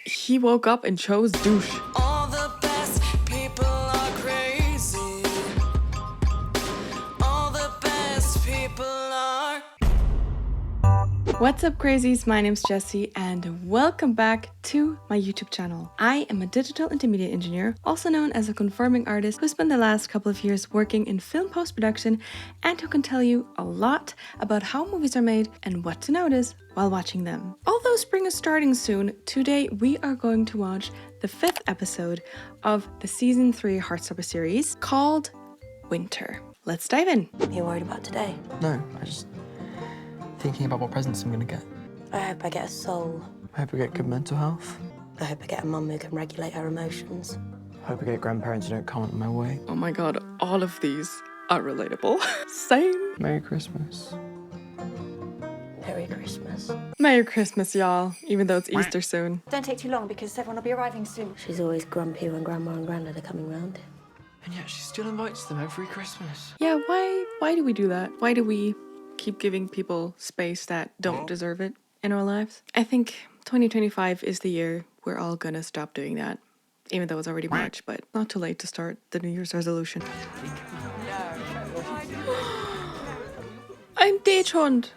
He woke up and chose douche. All the best people are crazy. All the best people are. What's up, crazies? My name's Jessie and welcome back to my YouTube channel. I am a digital intermediate engineer, also known as a conforming artist, who spent the last couple of years working in film post-production and who can tell you a lot about how movies are made and what to notice while watching them. Although spring is starting soon, today we are going to watch the 5th episode of the season 3 Heartstopper series called Winter. Let's dive in. You worried about today? No, I just thinking about what presents I'm gonna get. I hope I get a soul. I hope I get good mental health. I hope I get a mum who can regulate her emotions. I hope I get grandparents who don't comment on my weight. Oh my god, all of these are relatable. Same. Merry Christmas. Merry Christmas. Merry Christmas, y'all, even though it's Easter soon. Don't take too long because everyone will be arriving soon. She's always grumpy when Grandma and Grandad are coming round. And yet she still invites them every Christmas. Yeah, why do we do that? Why do we keep giving people space that don't deserve it in our lives? I think 2025 is the year we're all gonna stop doing that. Even though it's already March, but not too late to start the New Year's resolution. I'm Dachshund.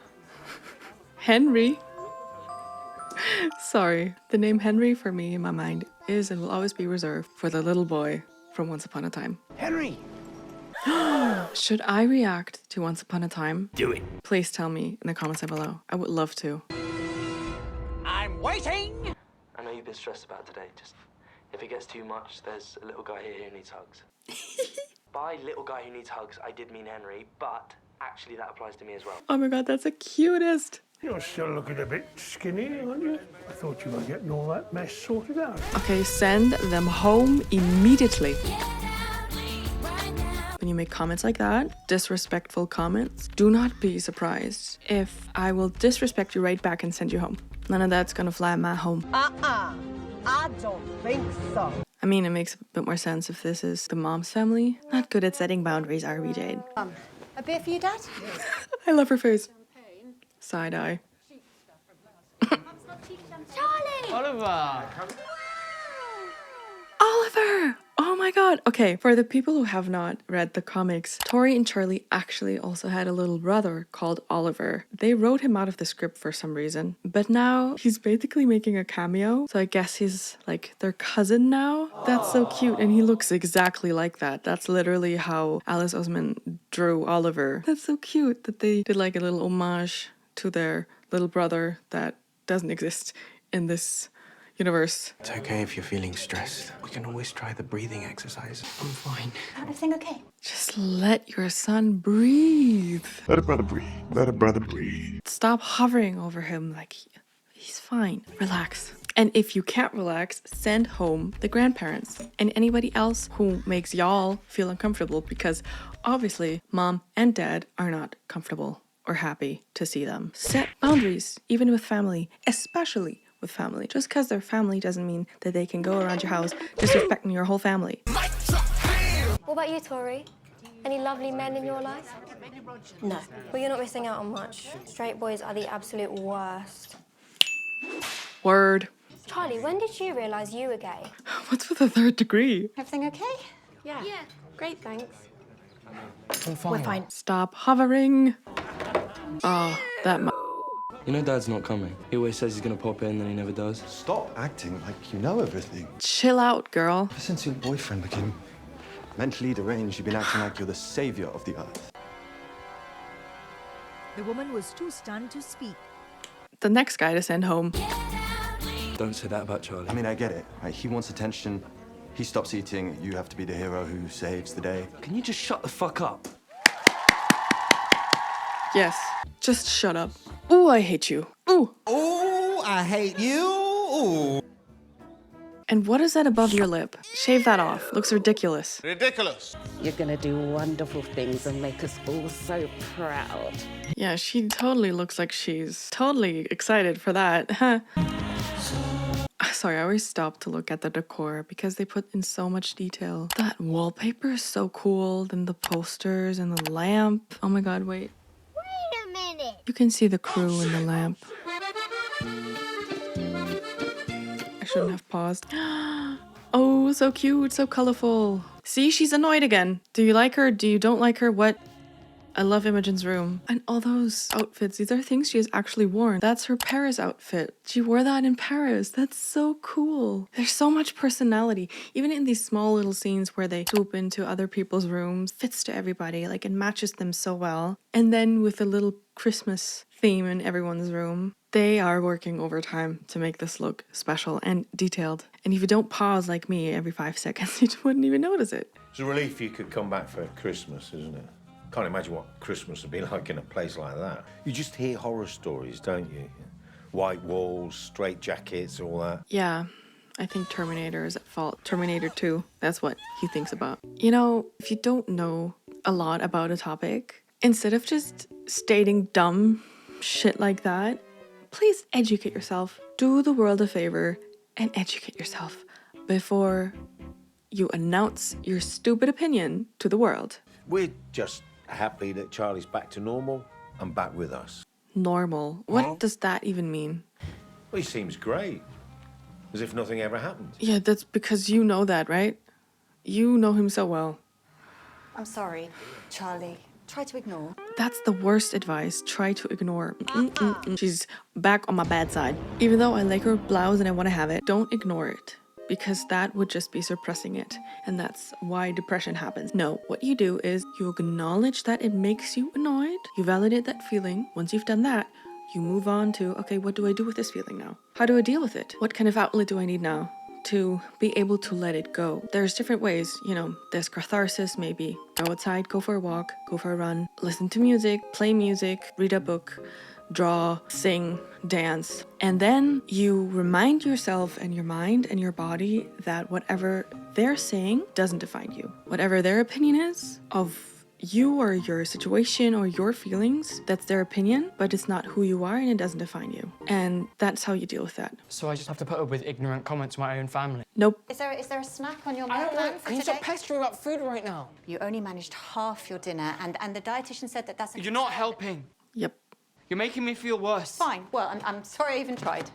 Henry. Sorry, the name Henry for me in my mind is and will always be reserved for the little boy from Once Upon a Time. Henry! Should I react to Once Upon a Time? Do it. Please tell me in the comments down below. I would love to. I'm waiting! I know you've been stressed about today. Just if it gets too much, there's a little guy here who needs hugs. By little guy who needs hugs, I did mean Henry, but actually that applies to me as well. Oh my god, that's the cutest. You're still looking a bit skinny, aren't you? I thought you were getting all that mess sorted out. Okay, send them home immediately. When you make comments like that, disrespectful comments, do not be surprised if I will disrespect you right back and send you home. None of that's gonna fly in my home. I don't think so. I mean, it makes a bit more sense if this is the mom's family. Not good at setting boundaries, are we, Jade? A beer for you, Dad? I love her face. Side eye. Charlie! Oliver! Oh my god. Okay, for the people who have not read the comics, Tori and Charlie actually also had a little brother called Oliver. They wrote him out of the script for some reason, but now he's basically making a cameo. So I guess he's like their cousin now. That's so cute, and he looks exactly like that. That's literally how Alice Oseman drew Oliver. That's so cute that they did like a little homage to their little brother that doesn't exist in this universe. It's okay if you're feeling stressed. We can always try the breathing exercise. I'm fine. Everything okay? Just let your son breathe. Let a brother breathe. Let a brother breathe. Stop hovering over him like he's fine. Relax. And if you can't relax, send home the grandparents and anybody else who makes y'all feel uncomfortable, because obviously mom and dad are not comfortable or happy to see them. Set boundaries, even with family, especially with family. Just because they're family doesn't mean that they can go around your house disrespecting your whole family. What about you, Tori? Any lovely men in your life? No. Well, you're not missing out on much. Straight boys are the absolute worst. Word. Charlie, when did you realise you were gay? What's with the 3rd degree? Everything okay? Yeah. Great, thanks. I'm fine. We're fine. Stop hovering. Oh, that You know Dad's not coming. He always says he's gonna pop in, then he never does. Stop acting like you know everything. chill out, girl. Ever since your boyfriend became mentally deranged, you've been acting like you're the savior of the earth. The woman was too stunned to speak. The next guy to send home. Don't say that about Charlie. I mean, I get it. Right? He wants attention. He stops eating. You have to be the hero who saves the day. Can you just shut the fuck up? Yes, just shut up. Ooh, I hate you. Ooh. Oh, I hate you! Ooh. And what is that above your lip? Shave that off. Looks ridiculous. Ridiculous! You're gonna do wonderful things and make us all so proud. Yeah, she totally looks like she's totally excited for that. Sorry, I always stop to look at the decor because they put in so much detail. That wallpaper is so cool. Then the posters and the lamp. Oh my god, wait. Wait a minute. You can see the crew in the lamp. I shouldn't have paused. Oh, so cute, so colorful. See, she's annoyed again. Do you like her? Do you don't like her? What? I love Imogen's room. And all those outfits, these are things she has actually worn. That's her Paris outfit. She wore that in Paris. That's so cool. There's so much personality. Even in these small little scenes where they swoop into other people's rooms, fits to everybody, like it matches them so well. And then with a little Christmas theme in everyone's room, they are working overtime to make this look special and detailed. And if you don't pause like me every 5 seconds, you wouldn't even notice it. It's a relief you could come back for Christmas, isn't it? Can't imagine what Christmas would be like in a place like that. You just hear horror stories, don't you? White walls, straight jackets, all that. Yeah, I think Terminator is at fault. Terminator 2, that's what he thinks about. You know, if you don't know a lot about a topic, instead of just stating dumb shit like that, please educate yourself. Do the world a favor and educate yourself before you announce your stupid opinion to the world. We're just happy that Charlie's back to normal and back with us. Normal? What does that even mean? Well, he seems great. As if nothing ever happened. Yeah, that's because you know that, right? You know him so well. I'm sorry, Charlie. Try to ignore. That's the worst advice. Try to ignore. She's back on my bad side. Even though I like her blouse and I want to have it, don't ignore it. Because that would just be suppressing it. And that's why depression happens. No, what you do is you acknowledge that it makes you annoyed. You validate that feeling. Once you've done that, you move on to, okay, what do I do with this feeling now? How do I deal with it? What kind of outlet do I need now to be able to let it go? There's different ways, you know, there's catharsis, maybe go outside, go for a walk, go for a run, listen to music, play music, read a book, draw, sing, dance. And then you remind yourself and your mind and your body that whatever they're saying doesn't define you. Whatever their opinion is of you or your situation or your feelings, that's their opinion, but it's not who you are and it doesn't define you. And that's how you deal with that. So I just have to put up with ignorant comments from my own family? Nope. Is there a snack on your I meal don't plan know. for Can you today? stop pestering about food right now? You only managed half your dinner, and the dietitian said that that's... You're not helping. Yep. You're making me feel worse. Fine. Well, I'm sorry I even tried.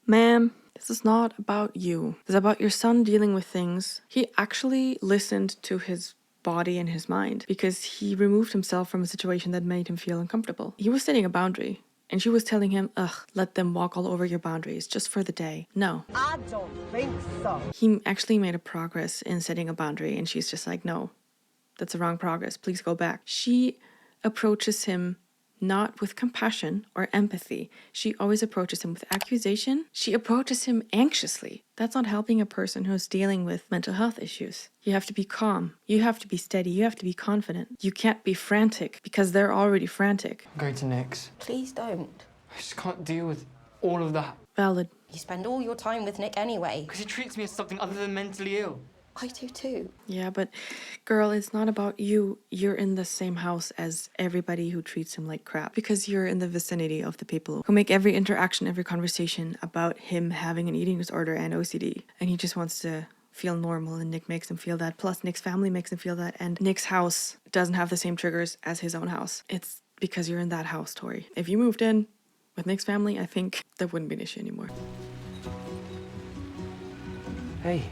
Ma'am, this is not about you. It's about your son dealing with things. He actually listened to his body and his mind because he removed himself from a situation that made him feel uncomfortable. He was setting a boundary and she was telling him, ugh, let them walk all over your boundaries just for the day. No. I don't think so. He actually made a progress in setting a boundary and she's just like, no, that's a wrong progress. Please go back. She approaches him not with compassion or empathy. She always approaches him with accusation. She approaches him anxiously. That's not helping a person who's dealing with mental health issues. You have to be calm. You have to be steady. You have to be confident. You can't be frantic because they're already frantic. I'm going to Nick's. Please don't. I just can't deal with all of that. Valid. You spend all your time with Nick anyway. Because he treats me as something other than mentally ill. I do too. Yeah, but girl, it's not about you. You're in the same house as everybody who treats him like crap because you're in the vicinity of the people who make every interaction, every conversation about him having an eating disorder and OCD. And he just wants to feel normal and Nick makes him feel that. Plus Nick's family makes him feel that. And Nick's house doesn't have the same triggers as his own house. It's because you're in that house, Tori. If you moved in with Nick's family, I think that wouldn't be an issue anymore. Hey.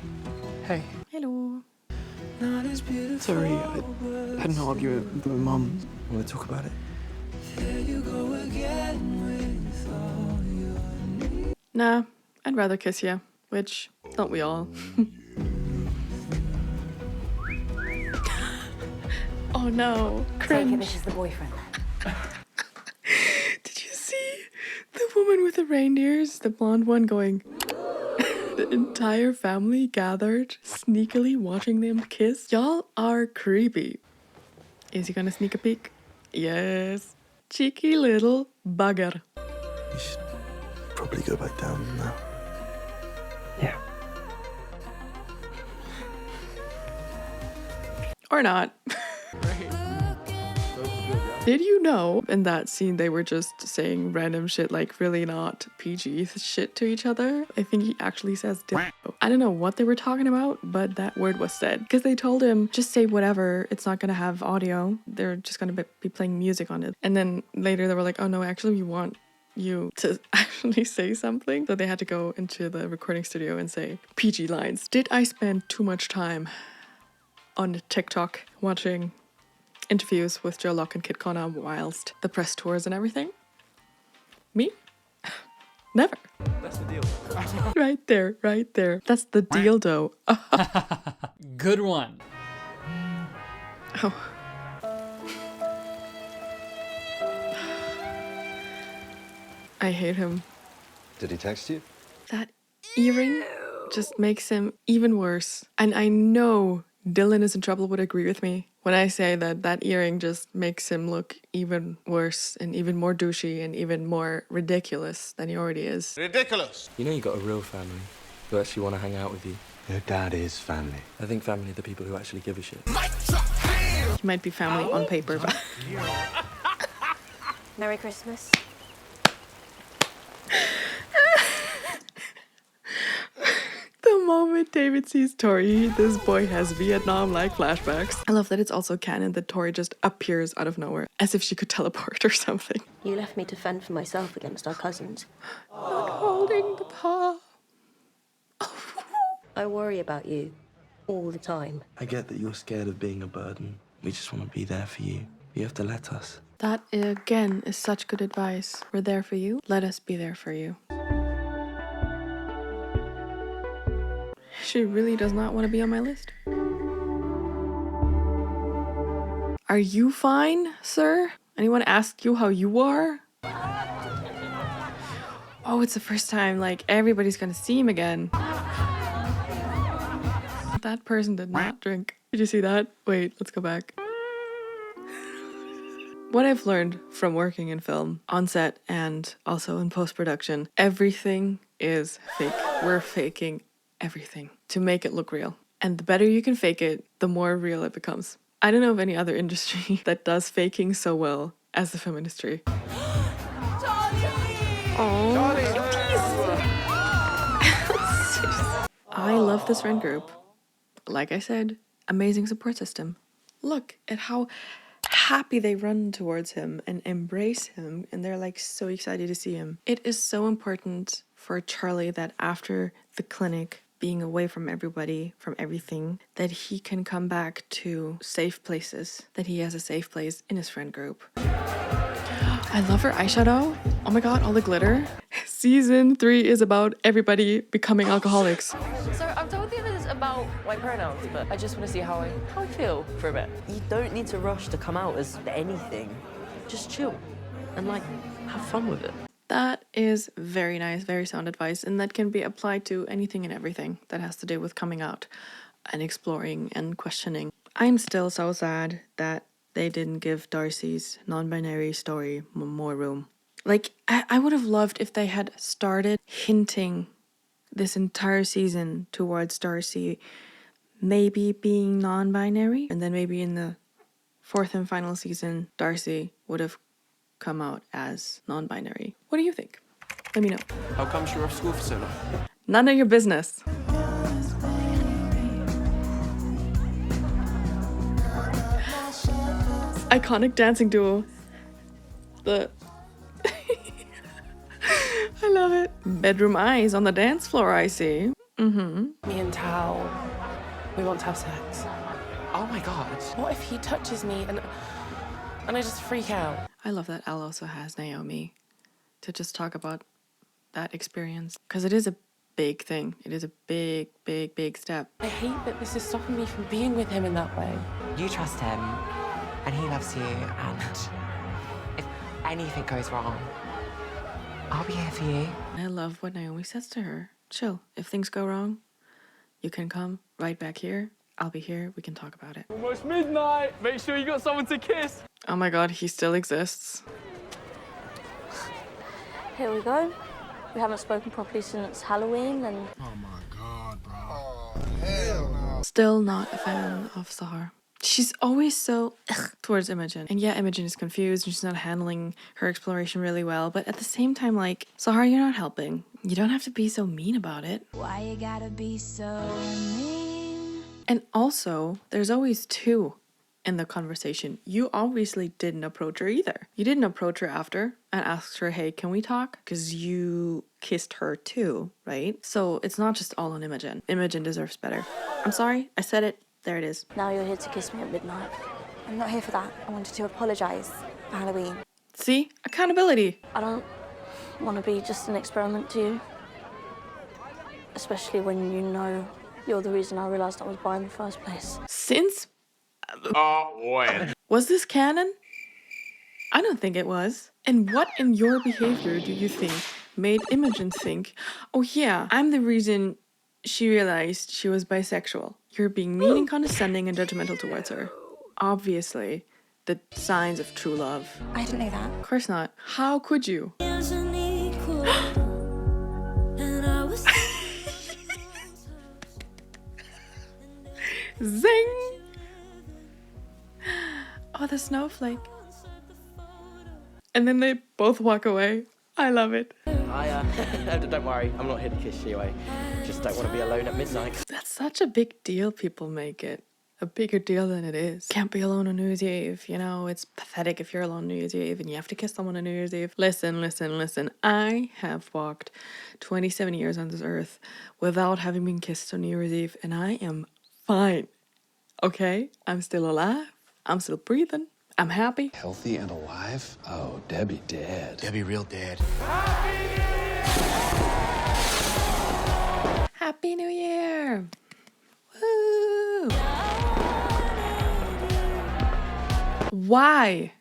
Hey. Hello. Sorry, I had an argument with my mum. Want to talk about it? Nah, I'd rather kiss you, which don't we all? Oh no, cringe. This is the boyfriend. Did you see the woman with the reindeers, the blonde one going? The entire family gathered, sneakily watching them kiss. Y'all are creepy. Is he gonna sneak a peek? Yes. Cheeky little bugger. You should probably go back down now. Yeah. Or not. Did you know in that scene they were just saying random shit like really not PG shit to each other? I think he actually says dildo. I don't know what they were talking about, but that word was said. Because they told him, just say whatever, it's not going to have audio. They're just going to be playing music on it. And then later they were like, oh no, actually we want you to actually say something. So they had to go into the recording studio and say PG lines. Did I spend too much time on TikTok watching interviews with Joe Locke and Kit Connor whilst the press tours and everything? Me? Never. That's the deal. Right there, right there. That's the deal, though. Good one. Oh. I hate him. Did he text you? That earring just makes him even worse. And I know Dylan is in trouble would agree with me when I say that that earring just makes him look even worse and even more douchey and even more ridiculous than he already is. Ridiculous. You know you got a real family who actually want to hang out with you. Your dad is family. I think family are the people who actually give a shit. He might be family on paper, but... Merry Christmas. The moment David sees Tori, this boy has Vietnam-like flashbacks. I love that it's also canon that Tori just appears out of nowhere, as if she could teleport or something. You left me to fend for myself against our cousins. Not holding the paw. I worry about you all the time. I get that you're scared of being a burden. We just want to be there for you. You have to let us. That, again, is such good advice. We're there for you. Let us be there for you. She really does not want to be on my list. Are you fine, sir? Anyone ask you how you are? Oh, it's the first time, like, everybody's gonna see him again. That person did not drink. Did you see that? Wait, let's go back. What I've learned from working in film, on set and also in post-production, everything is fake. We're faking everything to make it look real. And the better you can fake it, the more real it becomes. I don't know of any other industry that does faking so well as the film industry. I love this friend group. Like I said, amazing support system. Look at how happy they run towards him and embrace him, and they're like so excited to see him. It is so important for Charlie that after the clinic, being away from everybody, from everything, that he can come back to safe places, that he has a safe place in his friend group. I love her eyeshadow. Oh my god, all the glitter. Season 3 is about everybody becoming alcoholics. So I've told the others about my pronouns, but I just want to see how I feel for a bit. You don't need to rush to come out as anything. Just chill and like have fun with it. That is very nice, very sound advice, and that can be applied to anything and everything that has to do with coming out and exploring and questioning. I'm still so sad that they didn't give Darcy's non-binary story more room. Like, I would have loved if they had started hinting this entire season towards Darcy maybe being non-binary, and then maybe in the 4th and final season, Darcy would have come out as non-binary. What do you think? Let me know. How come you're off school for so long? None of your business. Iconic dancing duo. I love it. Bedroom eyes on the dance floor, I see. Me and Tao, we want to have sex. Oh my god. What if he touches me and I just freak out? I love that Elle also has Naomi to just talk about that experience, because it is a big thing. It is a big, big, big step. I hate that this is stopping me from being with him in that way. You trust him, and he loves you, and if anything goes wrong, I'll be here for you. I love what Naomi says to her. Chill. If things go wrong, you can come right back here. I'll be here. We can talk about it. Almost midnight. Make sure you got someone to kiss. Oh my god, he still exists. Here we go. We haven't spoken properly since Halloween, and... Oh my god, bro. Oh, hell no. Still not a fan of Sahar. She's always so towards Imogen. And yeah, Imogen is confused and she's not handling her exploration really well. But at the same time, like, Sahar, you're not helping. You don't have to be so mean about it. Why you gotta be so mean? And also, there's always 2 in the conversation. You obviously didn't approach her either. You didn't approach her after and ask her, hey, can we talk? Because you kissed her too, right? So it's not just all on Imogen. Imogen deserves better. I'm sorry, I said it. There it is. Now you're here to kiss me at midnight. I'm not here for that. I wanted to apologise for Halloween. See? Accountability. I don't want to be just an experiment to you. Especially when you know you're the reason I realised I was bi in the first place. Since... when? Was this canon? I don't think it was. And what in your behavior do you think made Imogen think, oh yeah, I'm the reason she realized she was bisexual? You're being mean and condescending and judgmental towards her. Obviously, the signs of true love. I didn't know that. Of course not. How could you? Zing! Oh, the snowflake. And then they both walk away. I love it. Don't worry, I'm not here to kiss you. I just don't want to be alone at midnight. That's such a big deal people make it. A bigger deal than it is. Can't be alone on New Year's Eve. You know, it's pathetic if you're alone on New Year's Eve and you have to kiss someone on New Year's Eve. Listen. I have walked 27 years on this earth without having been kissed on New Year's Eve, and I am fine. Okay? I'm still alive. I'm still breathing. I'm happy. Healthy and alive? Oh, Debbie dead. Debbie real dead. Happy New Year! Woo! Why?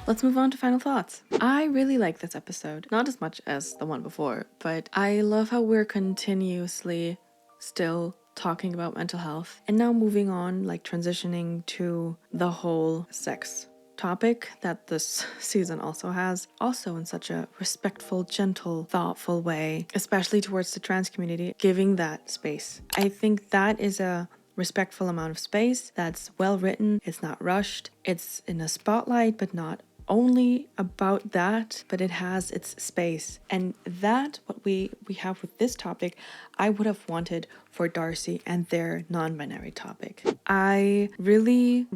Let's move on to final thoughts. I really like this episode. Not as much as the one before, but I love how we're continuously still talking about mental health and now moving on, like transitioning to the whole sex topic that this season also has, also in such a respectful, gentle, thoughtful way, especially towards the trans community, giving that space. I think that is a respectful amount of space that's well written. It's not rushed. It's in a spotlight, but not only about that, but it has its space. And that, what we have with this topic, I would have wanted for Darcy and their non-binary topic. I really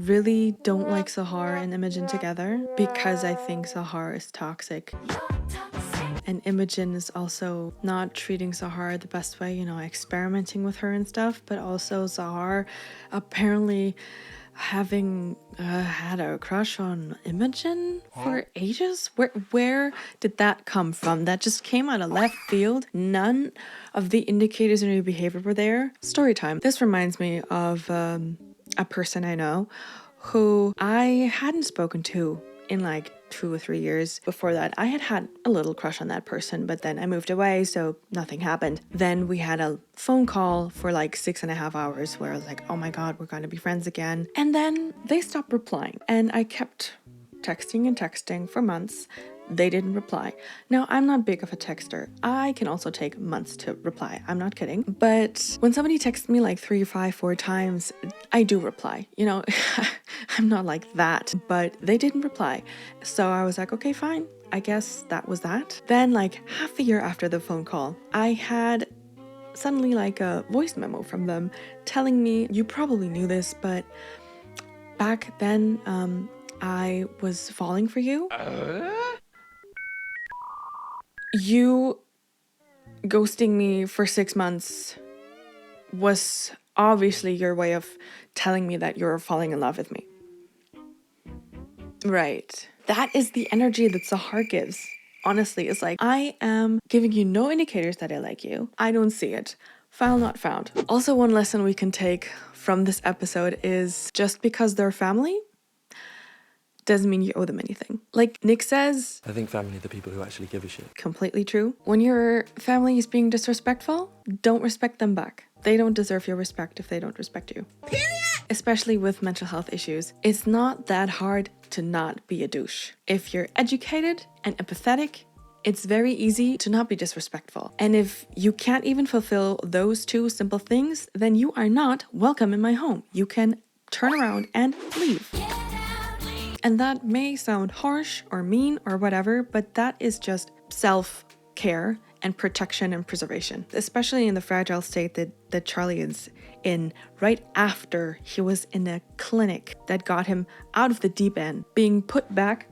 don't like Sahar and Imogen together because I think Sahar is toxic. And Imogen is also not treating Sahar the best way, you know, experimenting with her and stuff, but also Sahar apparently having had a crush on Imogen for ages. Where did that come from? That just came out of left field. None of the indicators in her behavior were there. Story time. This reminds me of a person I know who I hadn't spoken to in like 2 or 3 years. Before that, I had a little crush on that person, but then I moved away, so nothing happened. Then we had a phone call for like 6.5 hours where I was like, oh my god, we're going to be friends again. And then they stopped replying, and I kept texting for months. They didn't reply. Now, I'm not big of a texter. I can also take months to reply. I'm not kidding. But when somebody texts me like 3, 5, 4 times, I do reply. You know, I'm not like that. But they didn't reply. So I was like, okay, fine. I guess that was that. Then like half a year after the phone call, I had suddenly like a voice memo from them telling me, you probably knew this, but back then I was falling for you. You ghosting me for 6 months was obviously your way of telling me that you're falling in love with me. Right. That is the energy that Sahar gives. Honestly, it's like, I am giving you no indicators that I like you. I don't see it. File not found. Also, one lesson we can take from this episode is just because they're family doesn't mean you owe them anything. Like Nick says, I think family are the people who actually give a shit. Completely true. When your family is being disrespectful, don't respect them back. They don't deserve your respect if they don't respect you. Period. Especially with mental health issues. It's not that hard to not be a douche. If you're educated and empathetic, it's very easy to not be disrespectful. And if you can't even fulfill those 2 simple things, then you are not welcome in my home. You can turn around and leave. And that may sound harsh or mean or whatever, but that is just self-care and protection and preservation, especially in the fragile state that Charlie is in right after he was in a clinic that got him out of the deep end, being put back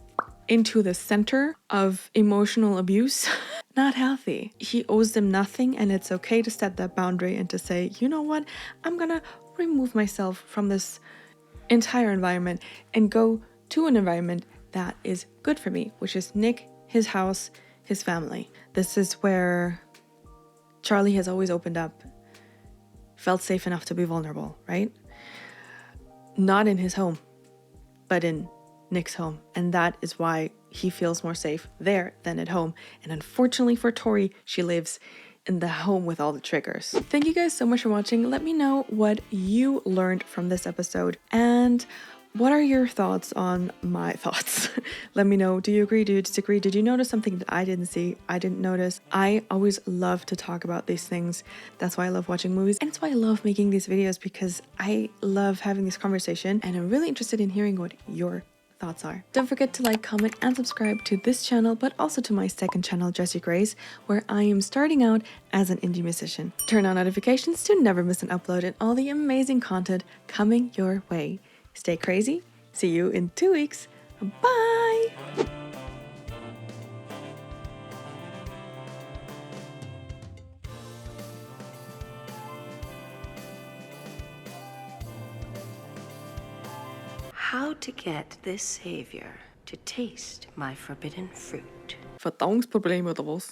into the center of emotional abuse. Not healthy. He owes them nothing, and it's okay to set that boundary and to say, you know what, I'm gonna remove myself from this entire environment and go to an environment that is good for me, which is Nick, his house, his family. This is where Charlie has always opened up, felt safe enough to be vulnerable, right? Not in his home, but in Nick's home. And that is why he feels more safe there than at home. And unfortunately for Tori, she lives in the home with all the triggers. Thank you guys so much for watching. Let me know what you learned from this episode and what are your thoughts on my thoughts? Let me know. Do you agree? Do you disagree? Did you notice something that I didn't see? I didn't notice. I always love to talk about these things. That's why I love watching movies. And it's why I love making these videos, because I love having this conversation and I'm really interested in hearing what your thoughts are. Don't forget to like, comment, and subscribe to this channel, but also to my second channel, Jessie Grace, where I am starting out as an indie musician. Turn on notifications to never miss an upload and all the amazing content coming your way. Stay crazy. See you in 2 weeks. Bye. How to get this savior to taste my forbidden fruit. Verdauungsprobleme oder was?